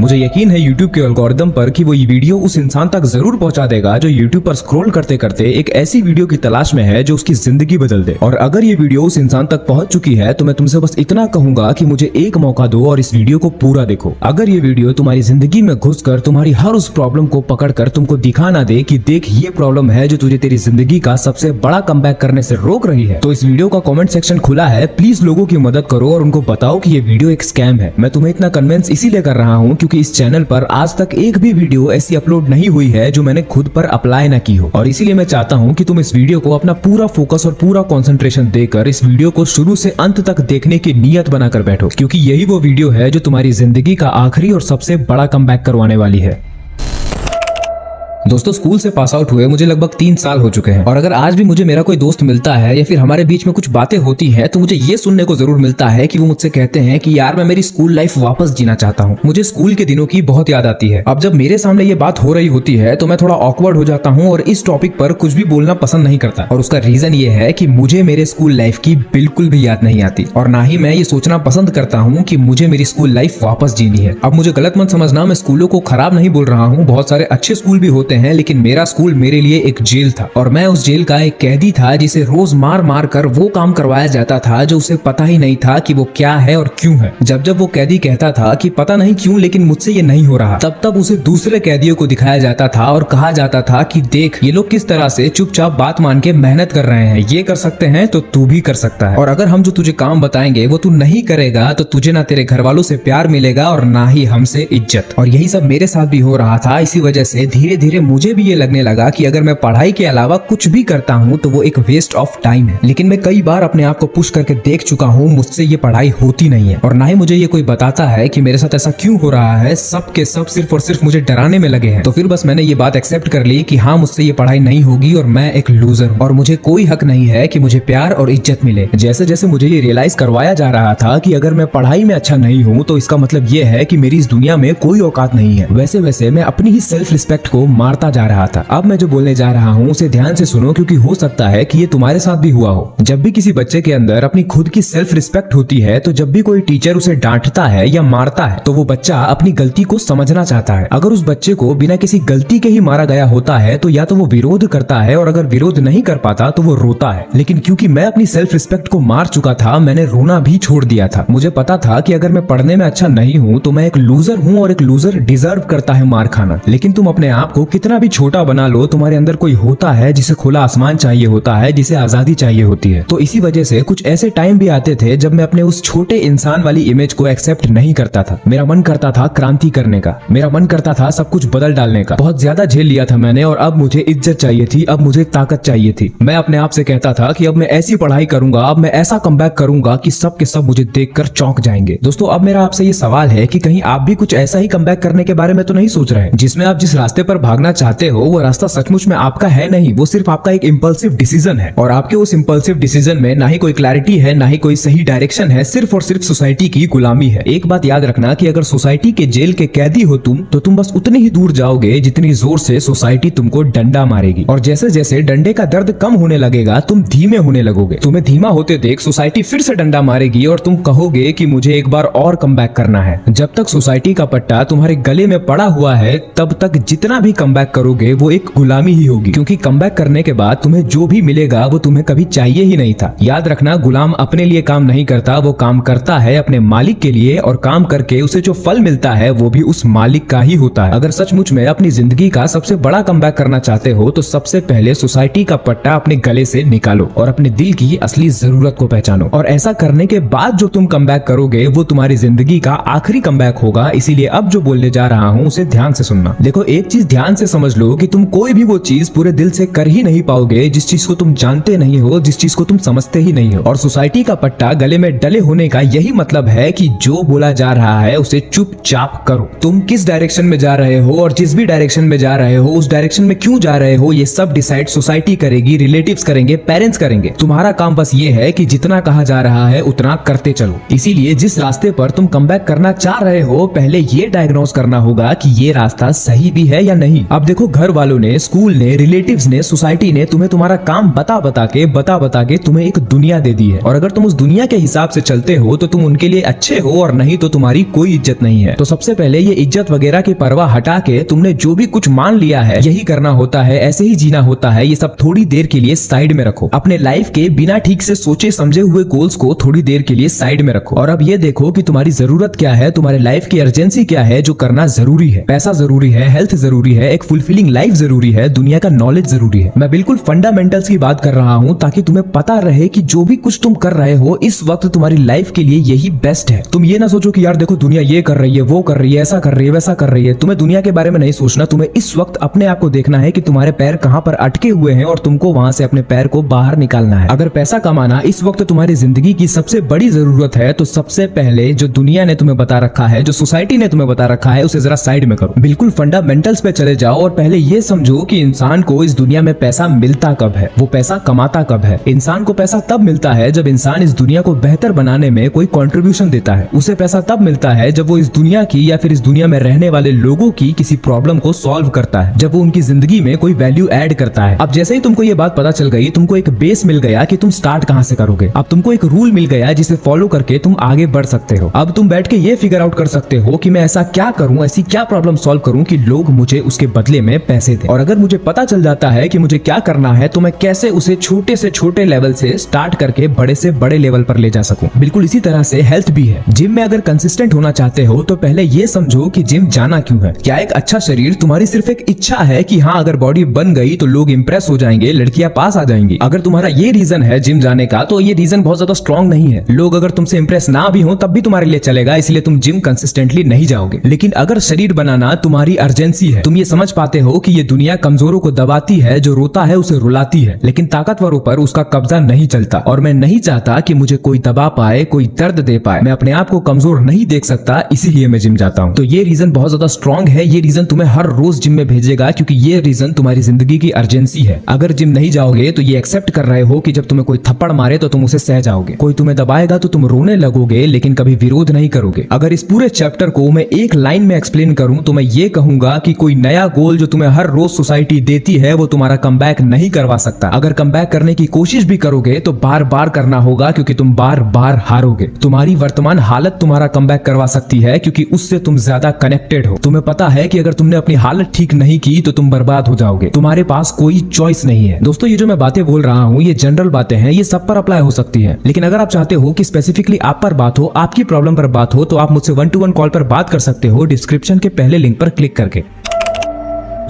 मुझे यकीन है यूट्यूब के एल्गोरिदम पर कि वो ये वीडियो उस इंसान तक जरूर पहुंचा देगा जो यूट्यूब पर स्क्रॉल करते करते एक ऐसी वीडियो की तलाश में है जो उसकी जिंदगी बदल दे। और अगर ये वीडियो उस इंसान तक पहुंच चुकी है तो मैं तुमसे बस इतना कहूंगा कि मुझे एक मौका दो और इस वीडियो को पूरा देखो। अगर ये वीडियो तुम्हारी जिंदगी में घुसकर तुम्हारी हर उस प्रॉब्लम को पकड़कर तुमको दिखा ना दे कि देख ये प्रॉब्लम है जो तुझे तेरी जिंदगी का सबसे बड़ा कमबैक करने से रोक रही है, तो इस वीडियो का कमेंट सेक्शन खुला है। प्लीज लोगों की मदद करो और उनको बताओ कि ये वीडियो एक स्कैम है। मैं तुम्हें इतना कन्विंस इसीलिए कर रहा हूँ क्योंकि इस चैनल पर आज तक एक भी वीडियो ऐसी अपलोड नहीं हुई है जो मैंने खुद पर अप्लाई ना की हो, और इसीलिए मैं चाहता हूँ कि तुम इस वीडियो को अपना पूरा फोकस और पूरा कंसंट्रेशन देकर इस वीडियो को शुरू से अंत तक देखने की नियत बनाकर बैठो, क्योंकि यही वो वीडियो है जो तुम्हारी जिंदगी का आखिरी और सबसे बड़ा कमबैक करवाने वाली है। दोस्तों, स्कूल से पास आउट हुए मुझे लगभग 3 साल हो चुके हैं, और अगर आज भी मुझे मेरा कोई दोस्त मिलता है या फिर हमारे बीच में कुछ बातें होती हैं तो मुझे ये सुनने को जरूर मिलता है कि वो मुझसे कहते हैं कि यार मैं मेरी स्कूल लाइफ वापस जीना चाहता हूँ, मुझे स्कूल के दिनों की बहुत याद आती है। अब जब मेरे सामने ये बात हो रही होती है तो मैं थोड़ा ऑकवर्ड हो जाता हूँ और इस टॉपिक पर कुछ भी बोलना पसंद नहीं करता, और उसका रीजन ये है कि मुझे मेरे स्कूल लाइफ की बिल्कुल भी याद नहीं आती, और ना ही मैं ये सोचना पसंद करता हूँ कि मुझे मेरी स्कूल लाइफ वापस जीनी है। अब मुझे गलत मत समझना, मैं स्कूलों को खराब नहीं बोल रहा हूँ, बहुत सारे अच्छे स्कूल भी होते हैं, लेकिन मेरा स्कूल मेरे लिए एक जेल था, और मैं उस जेल का एक कैदी था जिसे रोज मार मार कर वो काम करवाया जाता था जो उसे पता ही नहीं था कि वो क्या है और क्यों है। जब जब वो कैदी कहता था कि पता नहीं क्यों लेकिन मुझसे ये नहीं हो रहा, तब तब उसे दूसरे कैदियों को दिखाया जाता था और कहा जाता था कि देख ये लोग किस तरह से चुपचाप बात मान के मेहनत कर रहे हैं, ये कर सकते हैं तो तू भी कर सकता है, और अगर हम जो तुझे काम बताएंगे वो तू नहीं करेगा तो तुझे ना तेरे घर वालों से प्यार मिलेगा और ना ही हमसे इज्जत। और यही सब मेरे साथ भी हो रहा था। इसी वजह से धीरे धीरे मुझे भी ये लगने लगा कि अगर मैं पढ़ाई के अलावा कुछ भी करता हूँ तो वो एक वेस्ट ऑफ टाइम है। लेकिन मैं कई बार अपने आप को पुश करके देख चुका हूँ, मुझसे ये पढ़ाई होती नहीं है, और ना ही मुझे ये कोई बताता है कि मेरे साथ ऐसा क्यों हो रहा है। सब के सब सिर्फ और सिर्फ मुझे डराने में लगे हैं। तो फिर बस मैंने ये बात एक्सेप्ट कर ली कि हाँ मुझसे ये पढ़ाई नहीं होगी और मैं एक लूजर हूँ और मुझे कोई हक नहीं है कि मुझे प्यार और इज्जत मिले। जैसे जैसे मुझे ये रियलाइज करवाया जा रहा था कि अगर मैं पढ़ाई में अच्छा नहीं हूँ तो इसका मतलब ये है कि मेरी इस दुनिया में कोई औकात नहीं है, वैसे वैसे मैं अपनी ही सेल्फ रिस्पेक्ट को मारता जा रहा था। अब मैं जो बोलने जा रहा हूँ उसे ध्यान से सुनो, क्योंकि हो सकता है कि ये तुम्हारे साथ भी हुआ हो। जब भी किसी बच्चे के अंदर अपनी खुद की सेल्फ रिस्पेक्ट होती है तो जब भी कोई टीचर उसे डांटता है या मारता है तो वो बच्चा अपनी गलती को समझना चाहता है। अगर उस बच्चे को बिना किसी गलती के ही मारा गया होता है तो या तो वो विरोध करता है, और अगर विरोध नहीं कर पाता तो वो रोता है। लेकिन क्योंकि मैं अपनी सेल्फ रिस्पेक्ट को मार चुका था, मैंने रोना भी छोड़ दिया था। मुझे पता था कि अगर मैं पढ़ने में अच्छा नहीं हूँ तो मैं एक लूजर हूँ और एक लूजर डिजर्व करता है मार खाना। लेकिन तुम अपने आप को कितना भी छोटा बना लो, तुम्हारे अंदर कोई होता है जिसे खुला आसमान चाहिए होता है, जिसे आजादी चाहिए होती है। तो इसी वजह से कुछ ऐसे टाइम भी आते थे जब मैं अपने उस छोटे इंसान वाली इमेज को एक्सेप्ट नहीं करता था। मेरा मन करता था क्रांति करने का, मेरा मन करता था सब कुछ बदल डालने का। बहुत ज्यादा झेल लिया था मैंने, और अब मुझे इज्जत चाहिए थी, अब मुझे ताकत चाहिए थी। मैं अपने आप से कहता था कि अब मैं ऐसी पढ़ाई करूंगा, अब मैं ऐसा कमबैक करूंगा कि सब के सब मुझे देखकर चौंक जाएंगे। दोस्तों, अब मेरा आपसे ये सवाल है कि कहीं आप भी कुछ ऐसा ही कमबैक करने के बारे में तो नहीं सोच रहे, जिसमें आप जिस रास्ते पर भागना चाहते हो वो रास्ता सचमुच में आपका है नहीं, वो सिर्फ आपका एक इम्पल्सिव डिसीजन है, और आपके उस इम्पल्सिव डिसीजन में ना ही कोई क्लैरिटी है, ना ही कोई सही डायरेक्शन है, सिर्फ और सिर्फ सोसाइटी की गुलामी है। एक बात याद रखना कि अगर सोसाइटी के जेल के कैदी हो तुम, तो तुम बस उतनी ही दूर जाओगे जितनी जोर से सोसाइटी तुमको डंडा मारेगी, और जैसे जैसे डंडे का दर्द कम होने लगेगा तुम धीमे होने लगोगे। तुम्हें धीमा होते देख सोसाइटी फिर से डंडा मारेगी और तुम कहोगे कि मुझे एक बार और कमबैक करना है। जब तक सोसाइटी का पट्टा तुम्हारे गले में पड़ा हुआ है तब तक जितना भी कमबैक करोगे वो एक गुलामी ही होगी, क्योंकि कमबैक करने के बाद तुम्हें जो भी मिलेगा वो तुम्हें कभी चाहिए ही नहीं था। याद रखना, गुलाम अपने लिए काम नहीं करता, वो काम करता है अपने मालिक के लिए, और काम करके उसे जो फल मिलता है वो भी उस मालिक का ही होता है। अगर सचमुच में अपनी जिंदगी का सबसे बड़ा कमबैक करना चाहते हो तो सबसे पहले सोसाइटी का पट्टा अपने गले से निकालो और अपने दिल की असली जरूरत को पहचानो, और ऐसा करने के बाद जो तुम कमबैक करोगे वो तुम्हारी जिंदगी का आखिरी कमबैक होगा। इसीलिए अब जो बोलने जा रहा हूँ उसे ध्यान से सुनना। देखो, एक चीज ध्यान से समझ लो कि तुम कोई भी वो चीज पूरे दिल से कर ही नहीं पाओगे जिस चीज को तुम जानते नहीं हो, जिस चीज को तुम समझते ही नहीं हो। और सोसाइटी का पट्टा गले में डले होने का यही मतलब है कि जो बोला जा रहा है उसे चुपचाप करो। तुम किस डायरेक्शन में जा रहे हो और जिस भी डायरेक्शन में जा रहे हो उस डायरेक्शन में क्यों जा रहे हो ये सब डिसाइड सोसाइटी करेगी, रिलेटिव्स करेंगे, पेरेंट्स करेंगे। तुम्हारा काम बस ये है कि जितना कहा जा रहा है उतना करते चलो। इसीलिए जिस रास्ते पर तुम कमबैक करना चाह रहे हो पहले ये डायग्नोज करना होगा कि ये रास्ता सही भी है या नहीं। अब देखो, घर वालों ने, स्कूल ने, रिलेटिव्स ने, सोसाइटी ने तुम्हें तुम्हारा काम बता बता के तुम्हें एक दुनिया दे दी है, और अगर तुम उस दुनिया के हिसाब से चलते हो तो तुम उनके लिए अच्छे हो, और नहीं तो तुम्हारी कोई इज्जत नहीं है। तो सबसे पहले ये इज्जत वगैरह की परवाह हटा के तुमने जो भी कुछ मान लिया है यही करना होता है, ऐसे ही जीना होता है, ये सब थोड़ी देर के लिए साइड में रखो। अपने लाइफ के बिना ठीक से सोचे समझे हुए गोल्स को थोड़ी देर के लिए साइड में रखो, और अब ये देखो कि तुम्हारी जरूरत क्या है, तुम्हारे लाइफ की अर्जेंसी क्या है, जो करना जरूरी है। पैसा जरूरी है, हेल्थ जरूरी है, एक फुलफिलिंग लाइफ जरूरी है, दुनिया का नॉलेज जरूरी है। मैं बिल्कुल फंडामेंटल्स की बात कर रहा हूँ, ताकि तुम्हें पता रहे कि जो भी कुछ तुम कर रहे हो इस वक्त तुम्हारी लाइफ के लिए यही बेस्ट है। तुम ये ना सोचो कि यार देखो दुनिया ये कर रही है, वो कर रही है, ऐसा कर रही है, वैसा कर रही है। तुम्हें दुनिया के बारे में नहीं सोचना, तुम्हें इस वक्त अपने आप को देखना है कि तुम्हारे पैर कहाँ पर अटके हुए हैं और तुमको वहां से अपने पैर को बाहर निकालना है। अगर पैसा कमाना इस वक्त तुम्हारी जिंदगी की सबसे बड़ी जरूरत है तो सबसे पहले जो दुनिया ने तुम्हें बता रखा है, जो सोसाइटी ने तुम्हें बता रखा है, उसे जरा साइड में करो। बिल्कुल फंडामेंटल्स पे चले जाओ और पहले ये समझो कि इंसान को इस दुनिया में पैसा मिलता कब है, वो पैसा कमाता कब है। इंसान को पैसा तब मिलता है जब इंसान इस दुनिया को बेहतर बनाने में कोई कंट्रीब्यूशन देता है। उसे पैसा तब मिलता है जब वो इस दुनिया की या फिर इस दुनिया में रहने वाले लोगों की किसी प्रॉब्लम को सॉल्व करता है, जब वो उनकी जिंदगी में कोई वैल्यू ऐड करता है। अब जैसे ही तुमको ये बात पता चल गई, तुमको एक बेस मिल गया कि तुम स्टार्ट कहां से करोगे। अब तुमको एक रूल मिल गया जिसे फॉलो करके तुम आगे बढ़ सकते हो। अब तुम बैठ के ये फिगर आउट कर सकते हो कि मैं ऐसा क्या करूं, ऐसी क्या प्रॉब्लम सॉल्व करूं कि लोग मुझे उसके बदले में पैसे दें। और अगर मुझे पता चल जाता है कि मुझे क्या करना है तो मैं कैसे उसे छोटे से छोटे लेवल से स्टार्ट करके बड़े से बड़े लेवल पर ले जा सकूं। बिल्कुल इसी तरह से हेल्थ भी है। जिम में अगर कंसिस्टेंट होना चाहते हो तो पहले ये समझो कि जिम जाना क्यों है। क्या एक अच्छा शरीर तुम्हारी सिर्फ एक इच्छा है कि हाँ अगर बॉडी बन गई तो लोग इंप्रेस हो जाएंगे, लड़कियां पास आ जाएंगी? अगर तुम्हारा ये रीजन है जिम जाने का तो ये रीजन बहुत ज्यादा स्ट्रॉन्ग नहीं है। लोग अगर तुमसे इंप्रेस ना भी हो तब भी तुम्हारे लिए चलेगा, इसलिए तुम जिम कंसिस्टेंटली नहीं जाओगे। लेकिन अगर शरीर बनाना तुम्हारी अर्जेंसी है, तुम ये समझ पाते हो कि ये दुनिया कमजोरों को दबाती है, जो रोता है उसे रुलाती है, लेकिन ताकतवरों पर उसका कब्जा नहीं चलता। और मैं नहीं चाहता कि मुझे कोई दबा पाए, कोई दर्द दे पाए। मैं अपने आप को कमजोर नहीं देख सकता, इसीलिए मैं जिम जाता हूँ। तो ये रीजन बहुत ज्यादा स्ट्रॉन्ग है। ये रीजन तुम्हें हर रोज जिम में भेजेगा, क्योंकि ये रीजन तुम्हारी जिंदगी की अर्जेंसी है। अगर जिम नहीं जाओगे तो ये एक्सेप्ट कर रहे हो कि जब तुम्हें कोई थप्पड़ मारे तो तुम उसे सह जाओगे, कोई तुम्हें दबाएगा तो तुम रोने लगोगे, लेकिन कभी विरोध नहीं करोगे। अगर इस पूरे चैप्टर को मैं एक लाइन में एक्सप्लेन करूं तो मैं ये कहूंगा कि कोई नया गोल जो तुम्हें हर रोज सोसाइटी देती है वो तुम्हारा कमबैक नहीं करवा सकता। अगर कमबैक करने की कोशिश भी करोगे तो बार बार करना होगा, क्योंकि तुम बार बार हारोगे। तुम्हारी वर्तमान हालत तुम्हारा कमबैक करवा सकती है, क्योंकि उससे तुम ज्यादा कनेक्टेड हो। तुम्हें पता है कि अगर तुमने अपनी हालत ठीक नहीं की तो तुम बर्बाद हो जाओगे। तुम्हारे पास कोई चॉइस नहीं है। दोस्तों, ये जो मैं बातें बोल रहा हूँ ये जनरल बातें हैं, ये सब पर अप्लाई हो सकती है। लेकिन अगर आप चाहते हो कि स्पेसिफिकली आप पर बात हो, आपकी प्रॉब्लम पर बात हो, तो आप मुझसे 1-to-1 कॉल पर बात कर सकते हो, डिस्क्रिप्शन के पहले लिंक पर क्लिक करके।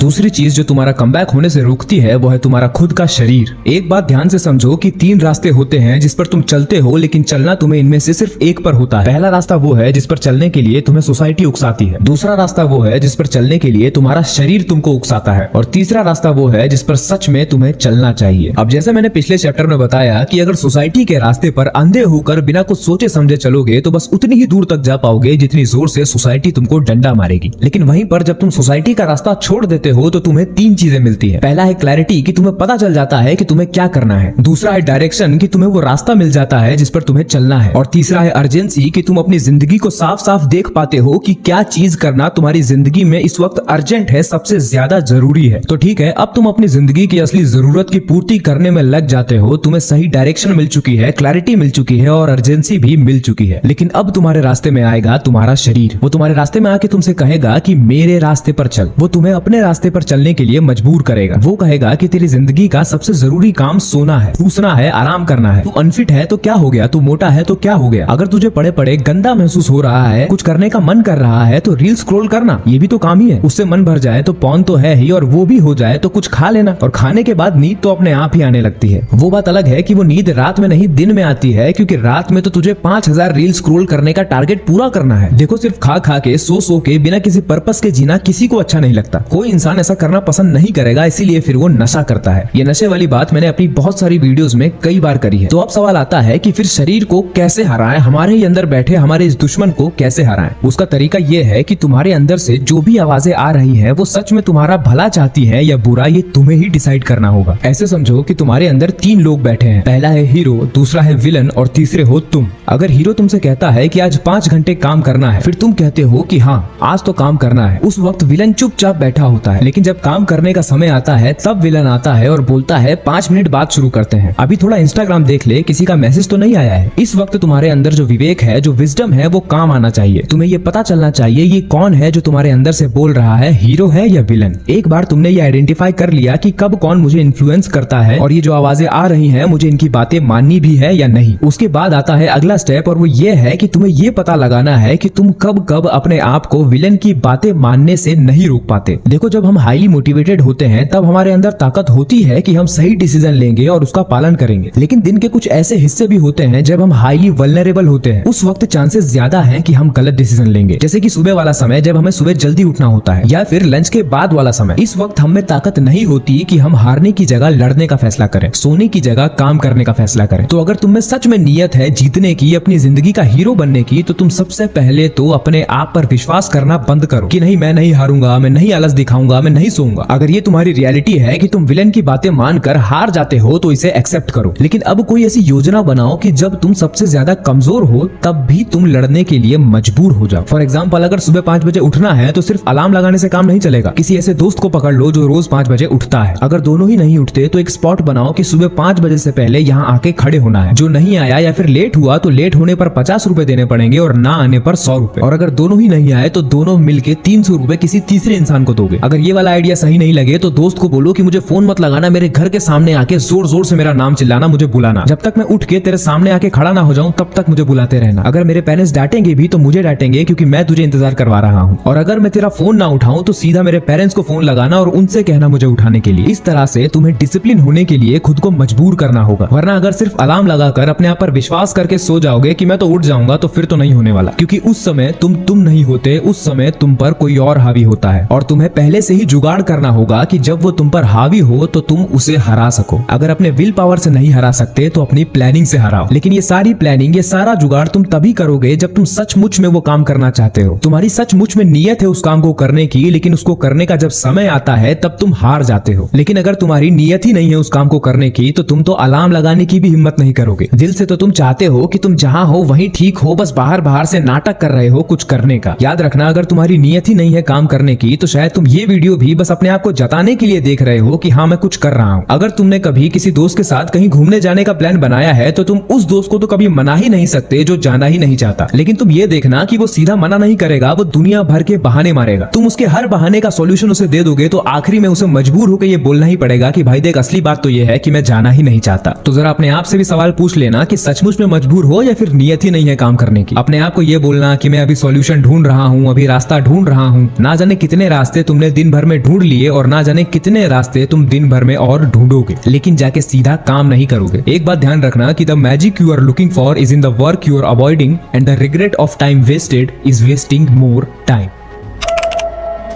दूसरी चीज जो तुम्हारा कमबैक होने से रोकती है वो है तुम्हारा खुद का शरीर। एक बात ध्यान से समझो कि 3 रास्ते होते हैं जिस पर तुम चलते हो, लेकिन चलना तुम्हें इनमें से सिर्फ एक पर होता है। पहला रास्ता वो है जिस पर चलने के लिए तुम्हें सोसाइटी उकसाती है, दूसरा रास्ता वो है जिस पर चलने के लिए तुम्हारा शरीर तुमको उकसाता है, और तीसरा रास्ता वो है जिस पर सच में तुम्हें चलना चाहिए। अब जैसे मैंने पिछले चैप्टर में बताया कि अगर सोसाइटी के रास्ते पर अंधे होकर बिना कुछ सोचे समझे चलोगे तो बस उतनी ही दूर तक जा पाओगे जितनी जोर से सोसाइटी तुमको डंडा मारेगी। लेकिन वहीं पर जब तुम सोसाइटी का रास्ता छोड़ देते हो तो तुम्हें 3 चीजें मिलती है। पहला है क्लैरिटी, कि तुम्हें पता चल जाता है कि तुम्हें क्या करना है। दूसरा है डायरेक्शन, कि तुम्हें वो रास्ता मिल जाता है जिस पर तुम्हें चलना है। और तीसरा है अर्जेंसी, कि तुम अपनी जिंदगी को साफ साफ देख पाते हो कि क्या चीज करना तुम्हारी जिंदगी में इस वक्त अर्जेंट है, सबसे ज्यादा जरूरी है। तो ठीक है, अब तुम अपनी जिंदगी की असली जरूरत की पूर्ति करने में लग जाते हो। तुम्हें सही डायरेक्शन मिल चुकी है, क्लैरिटी मिल चुकी है और अर्जेंसी भी मिल चुकी है। लेकिन अब तुम्हारे रास्ते में आएगा तुम्हारा शरीर। वो तुम्हारे रास्ते में आके तुमसे कहेगा कि मेरे रास्ते पर चल। वो तुम्हें अपने रास्ते पर चलने के लिए मजबूर करेगा। वो कहेगा कि तेरी जिंदगी का सबसे जरूरी काम सोना है, ठूसना है, आराम करना है। तू अनफिट है तो क्या हो गया, तू मोटा है तो क्या हो गया। अगर तुझे पड़े पड़े गंदा महसूस हो रहा है, कुछ करने का मन कर रहा है तो रील स्क्रॉल करना, ये भी तो काम ही है। उससे मन भर जाए तो पॉर्न तो है ही, और वो भी हो जाए तो कुछ खा लेना, और खाने के बाद नींद तो अपने आप ही आने लगती है। वो बात अलग है कि वो नींद रात में नहीं दिन में आती है, क्योंकि रात में तो तुझे 5000 रील स्क्रॉल करने का टारगेट पूरा करना है। देखो, सिर्फ खा खा के सो के बिना किसी पर्पस के जीना किसी को अच्छा नहीं लगता। कोई इंसान ऐसा करना पसंद नहीं करेगा, इसीलिए फिर वो नशा करता है। ये नशे वाली बात मैंने अपनी बहुत सारी वीडियोस में कई बार करी है। तो अब सवाल आता है कि फिर शरीर को कैसे हराएं, हमारे ही अंदर बैठे हमारे इस दुश्मन को कैसे हराएं। उसका तरीका ये है कि तुम्हारे अंदर से जो भी आवाजें आ रही हैं वो सच में तुम्हारा भला चाहती है या बुरा, ये तुम्हें ही डिसाइड करना होगा। ऐसे समझो कि तुम्हारे अंदर 3 लोग बैठे हैं। पहला है हीरो, दूसरा है विलन और तीसरे हो तुम। अगर हीरो तुमसे कहता है कि आज 5 घंटे काम करना है, फिर तुम कहते हो कि हाँ आज तो काम करना है। उस वक्त विलन चुपचाप बैठा होता है, लेकिन जब काम करने का समय आता है तब विलन आता है और बोलता है 5 मिनट बाद शुरू करते हैं। अभी थोड़ा इंस्टाग्राम देख ले, किसी का मैसेज तो नहीं आया है। इस वक्त तुम्हारे अंदर जो विवेक है, जो विजडम है, वो काम आना चाहिए। तुम्हें ये पता चलना चाहिए ये कौन है जो तुम्हारे अंदर से बोल रहा है, हीरो है या विलन। एक बार तुमने ये आइडेंटिफाई कर लिया कि कब कौन मुझे इन्फ्लुएंस करता है और ये जो आवाजें आ रही हैं मुझे इनकी बातें माननी भी है या नहीं। उसके बाद आता है अगला स्टेप और वो ये है कि तुम्हें ये पता लगाना है कि तुम कब कब अपने आप को विलन की बातें मानने से नहीं रोक पाते। देखो, जब हम हाईली मोटिवेटेड होते हैं तब हमारे अंदर ताकत होती है कि हम सही डिसीजन लेंगे और उसका पालन करेंगे, लेकिन दिन के कुछ ऐसे हिस्से भी होते हैं जब हम हाईली वल्नरेबल होते हैं। उस वक्त चांसेस ज्यादा हैं कि हम गलत डिसीजन लेंगे, जैसे कि सुबह वाला समय जब हमें सुबह जल्दी उठना होता है, या फिर लंच के बाद वाला समय। इस वक्त हमें ताकत नहीं होती कि हम हारने की जगह लड़ने का फैसला करें, सोने की जगह काम करने का फैसला करें। तो अगर तुम में सच में नियत है जीतने की, अपनी जिंदगी का हीरो बनने की, तो तुम सबसे पहले तो अपने आप पर विश्वास करना बंद करो कि नहीं, मैं नहीं हारूंगा, मैं नहीं आलस दिखाऊंगा, मैं नहीं सोऊंगा। अगर ये तुम्हारी रियलिटी है कि तुम विलन की बातें मानकर हार जाते हो तो इसे एक्सेप्ट करो, लेकिन अब कोई ऐसी योजना बनाओ कि जब तुम सबसे ज्यादा कमजोर हो तब भी तुम लड़ने के लिए मजबूर हो जाओ। फॉर एग्जाम्पल, अगर सुबह 5 बजे उठना है तो सिर्फ अलार्म लगाने से काम नहीं चलेगा। किसी ऐसे दोस्त को पकड़ लो जो रोज 5 बजे उठता है। अगर दोनों ही नहीं उठते तो एक स्पॉट बनाओ कि सुबह 5 बजे से पहले यहाँ आके खड़े होना है। जो नहीं आया या फिर लेट हुआ तो लेट होने पर 50 रुपए देने पड़ेंगे और ना आने पर 100 रुपए। और अगर दोनों ही नहीं आए तो दोनों मिलके 300 रुपए किसी तीसरे इंसान को दोगे। अगर ये वाला आइडिया सही नहीं लगे तो दोस्त को बोलो कि मुझे फोन मत लगाना, मेरे घर के सामने आके जोर जोर से मेरा नाम चिल्लाना, मुझे बुलाना। जब तक मैं उठ के तेरे सामने आके खड़ा ना हो जाऊं तब तक मुझे बुलाते रहना। अगर मेरे पेरेंट्स डांटेंगे भी तो मुझे डांटेंगे क्योंकि मैं तुझे इंतजार करवा रहा हूँ। और अगर मैं तेरा फोन ना उठाऊं तो सीधा मेरे पेरेंट्स को फोन लगाना और उनसे कहना मुझे उठाने के लिए। इस तरह से तुम्हें डिसिप्लिन होने के लिए खुद को मजबूर करना होगा, वरना अगर सिर्फ अलार्म लगाकर अपने आप पर विश्वास करके सो जाओगे कि मैं तो उठ जाऊंगा तो फिर तो नहीं होने वाला, क्योंकि उस समय तुम नहीं होते, उस समय तुम पर कोई और हावी होता है। और तुम्हें पहले से ही जुगाड़ करना होगा कि जब वो तुम पर हावी हो तो तुम उसे हरा सको। अगर अपने विल पावर से नहीं हरा सकते तो अपनी प्लानिंग से हराओ, लेकिन ये सारी प्लानिंग, ये सारा जुगाड़ तुम तभी करोगे जब तुम सचमुच में वो काम करना चाहते हो। तुम्हारी सचमुच में नियत है उस काम को करने की, लेकिन उसको करने का जब समय आता है तब तुम हार जाते हो। लेकिन अगर तुम्हारी नियत ही नहीं है उस काम को करने की तो तुम तो अलार्म लगाने की भी हिम्मत नहीं करोगे। दिल से तो तुम चाहते हो कि तुम जहां हो वहीं ठीक हो, बस बाहर बाहर से नाटक कर रहे हो कुछ करने का। याद रखना, अगर तुम्हारी नियत ही नहीं है काम करने की तो शायद तुम ये वीडियो भी बस अपने आप को जताने के लिए देख रहे हो कि हाँ मैं कुछ कर रहा हूँ। अगर तुमने कभी किसी दोस्त के साथ कहीं घूमने जाने का प्लान बनाया है तो तुम उस दोस्त को तो कभी मना ही नहीं सकते जो जाना ही नहीं चाहता, लेकिन तुम ये देखना कि वो सीधा मना नहीं करेगा, वो दुनिया भर के बहाने मारेगा। तुम उसके हर बहाने का सॉल्यूशन उसे दे दोगे तो आखिरी में उसे मजबूर होकर ये बोलना ही पड़ेगा कि भाई देख, असली बात तो ये है कि मैं जाना ही नहीं चाहता। तो जरा अपने आप से भी सवाल पूछ लेना कि सचमुच में मजबूर हो या फिर नियत ही नहीं है काम करने की। अपने आप को ये बोलना कि मैं अभी सॉल्यूशन ढूंढ रहा हूँ, अभी रास्ता ढूंढ रहा हूँ। ना जाने कितने रास्ते तुमने दिन भर में ढूंढ लिए और ना जाने कितने रास्ते तुम दिन भर में और ढूंढोगे, लेकिन जाके सीधा काम नहीं करोगे। एक बात ध्यान रखना कि the magic you are looking for is in the work you are avoiding and the regret of time wasted is wasting more time.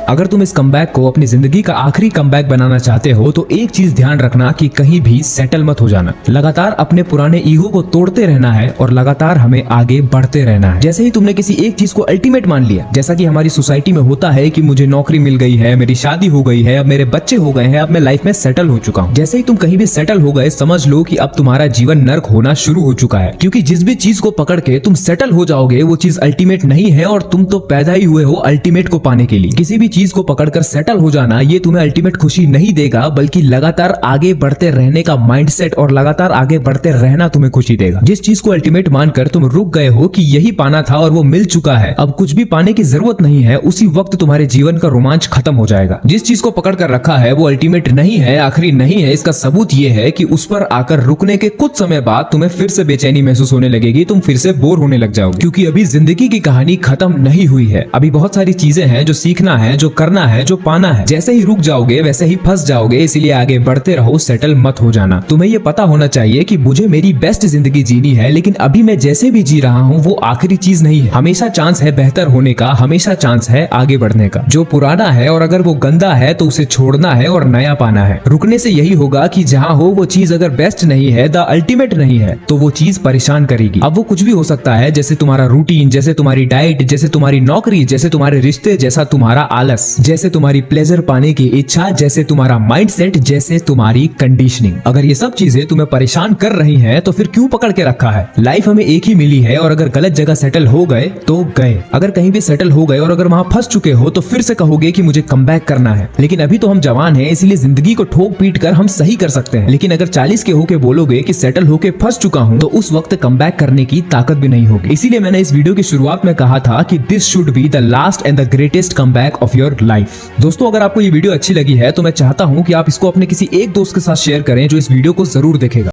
अगर तुम इस कमबैक को अपनी जिंदगी का आखिरी कमबैक बनाना चाहते हो तो एक चीज ध्यान रखना कि कहीं भी सेटल मत हो जाना। लगातार अपने पुराने ईगो को तोड़ते रहना है और लगातार हमें आगे बढ़ते रहना है। जैसे ही तुमने किसी एक चीज को अल्टीमेट मान लिया, जैसा कि हमारी सोसाइटी में होता है कि मुझे नौकरी मिल गई है, मेरी शादी हो गई है, अब मेरे बच्चे हो गए हैं, अब मैं लाइफ में सेटल हो चुका हूँ। जैसे ही तुम कहीं भी सेटल हो गए, समझ लो कि अब तुम्हारा जीवन नर्क होना शुरू हो चुका है, क्योंकि जिस भी चीज को पकड़ के तुम सेटल हो जाओगे वो चीज अल्टीमेट नहीं है और तुम तो पैदा ही हुए हो अल्टीमेट को पाने के लिए। किसी भी चीज को पकड़कर सेटल हो जाना ये तुम्हें अल्टीमेट खुशी नहीं देगा, बल्कि लगातार आगे बढ़ते रहने का माइंडसेट और लगातार आगे बढ़ते रहना तुम्हें खुशी देगा। जिस चीज को अल्टीमेट मानकर तुम रुक गए हो कि यही पाना था और वो मिल चुका है, अब कुछ भी पाने की जरूरत नहीं है, उसी वक्त तुम्हारे जीवन का रोमांच खत्म हो जाएगा। जिस चीज को पकड़ कर रखा है वो अल्टीमेट नहीं है, आखिरी नहीं है, इसका सबूत ये है कि उस पर आकर रुकने के कुछ समय बाद तुम्हें फिर से बेचैनी महसूस होने लगेगी, तुम फिर से बोर होने लग जाओगे, क्योंकि अभी जिंदगी की कहानी खत्म नहीं हुई है। अभी बहुत सारी चीजें हैं जो सीखना है, जो करना है, जो पाना है। जैसे ही रुक जाओगे वैसे ही फंस जाओगे, इसलिए आगे बढ़ते रहो, सेटल मत हो जाना। तुम्हें ये पता होना चाहिए कि मुझे मेरी बेस्ट जिंदगी जीनी है, लेकिन अभी मैं जैसे भी जी रहा हूँ वो आखिरी चीज नहीं है। हमेशा चांस है बेहतर होने का, हमेशा चांस है आगे बढ़ने का। जो पुराना है और अगर वो गंदा है तो उसे छोड़ना है और नया पाना है। रुकने से यही होगा कि जहाँ हो वो चीज अगर बेस्ट नहीं है, द अल्टीमेट नहीं है, तो वो चीज परेशान करेगी। अब वो कुछ भी हो सकता है, जैसे तुम्हारा रूटीन, जैसे तुम्हारी डाइट, जैसे तुम्हारी नौकरी, जैसे तुम्हारे रिश्ते, जैसा तुम्हारा आलस, जैसे तुम्हारी प्लेजर पाने की इच्छा, जैसे तुम्हारा माइंडसेट, जैसे तुम्हारी कंडीशनिंग। अगर ये सब चीजें तुम्हें परेशान कर रही हैं तो फिर क्यों पकड़ के रखा है? लाइफ हमें एक ही मिली है और अगर गलत जगह सेटल हो गए तो गए। अगर कहीं भी सेटल हो गए और अगर वहां फंस चुके हो तो फिर से कहोगे कि मुझे कम बैक करना है। लेकिन अभी तो हम जवान हैं, इसलिए जिंदगी को ठोक पीट कर हम सही कर सकते हैं। लेकिन अगर 40 के होके बोलोगे कि सेटल होके फंस चुका हूं, तो उस वक्त कम बैक करने की ताकत भी नहीं होगी। इसीलिए मैंने इस वीडियो की शुरुआत में कहा था कि this should be the last and the greatest come back of your life. दोस्तों, अगर आपको ये वीडियो अच्छी लगी है तो मैं चाहता हूं कि आप इसको अपने किसी एक दोस्त के साथ शेयर करें जो इस वीडियो को जरूर देखेगा।